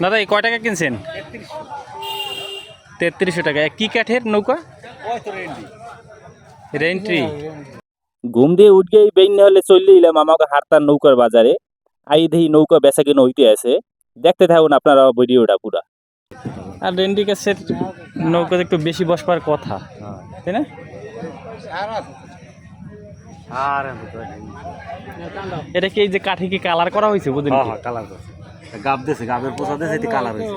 দাদা এই কয় টাকা কিনছেন? 3300 টাকা। কি কাঠের নৌকা? রেন্ট্রি। ঘুম দিয়ে উঠেই বেইন হলে চলে এলাম আমাকে হারতার নৌকার বাজারে। আই দেখি নৌকা বেচা কিনা হইতে আছে। দেখতে থাকুন আপনারা ভিডিওটা পুরা। আর রেন্ট্রি কাছের নৌকাতে একটু বেশি বসবার কথা, তাই না? এটা কি এই যে কাঠে কি কালার করা হয়েছে? বুঝলেন কি? কালার করছে, গাব দিয়েছে, গাবের পোষা দিয়েছে, এটি কালার হয়েছে,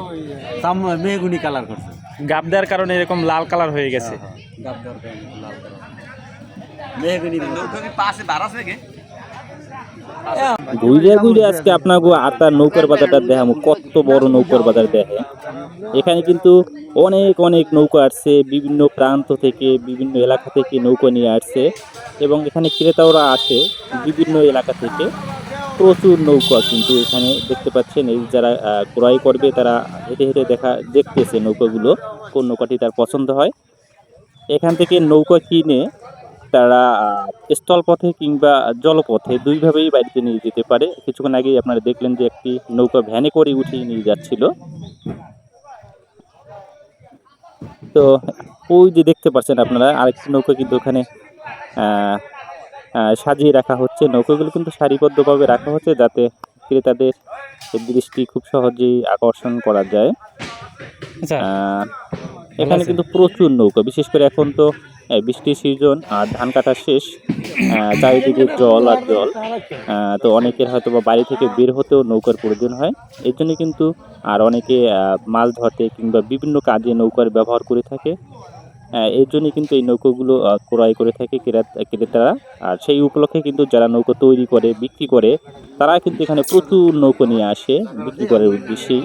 মেহগুনি কালার করছে। গাব দেওয়ার কারণে এরকম লাল কালার হয়ে গেছে। গাব দেওয়ার কারণে লাল কালার মেহগুনি। নৌকা কি পাশে বারাস নাকি? ঘুরে ঘুরে আজকে আপনাকে আতার নৌকার বাজারটা দেখাবো। কত বড় নৌকার বাজার দেখে। এখানে কিন্তু অনেক অনেক নৌকা আসছে, বিভিন্ন প্রান্ত থেকে বিভিন্ন এলাকা থেকে নৌকা নিয়ে আসছে এবং এখানে ক্রেতাওরা আসে বিভিন্ন এলাকা থেকে। প্রচুর নৌকা কিন্তু এখানে দেখতে পাচ্ছেন। এই যারা ক্রয় করবে তারা হেঁটে হেঁটে দেখতেছে নৌকাগুলো, কোন নৌকাটি তার পছন্দ হয়। এখান থেকে নৌকা কিনে তারা স্থলপথে কিংবা জলপথে দুইভাবেই বাড়িতে নিয়ে যেতে পারে। কিছুক্ষণ আগেই আপনারা দেখলেন যে একটি নৌকা ভ্যানে করে উঠিয়ে নিয়ে যাচ্ছিল। তো ওই যে দেখতে পাচ্ছেন আপনারা আরেকটি নৌকা কিন্তু ওখানে সাজিয়ে রাখা হচ্ছে। নৌকাগুলো কিন্তু সারিবদ্ধভাবে রাখা হচ্ছে যাতে ক্রেতাদের দৃষ্টি খুব সহজেই আকর্ষণ করা যায়। এখানে কিন্তু প্রচুর নৌকা, বিশেষ করে এখন তো বৃষ্টির সিজন আর ধান কাটা শেষ, চারিদিকে জল আর জল। তো অনেকের হয়তো বা বাড়ি থেকে বের হতেও নৌকার প্রয়োজন হয়। এর জন্য কিন্তু আর অনেকে মাছ ধরতে কিংবা বিভিন্ন কাজে নৌকার ব্যবহার করে থাকে। এর জন্য কিন্তু এই নৌকাগুলো ক্রয় করে থাকে ক্রেতারা। আর সেই উপলক্ষে কিন্তু যারা নৌকা তৈরি করে বিক্রি করে তারা কিন্তু এখানে প্রচুর নৌকা নিয়ে আসে বিক্রি করার উদ্দেশ্যেই।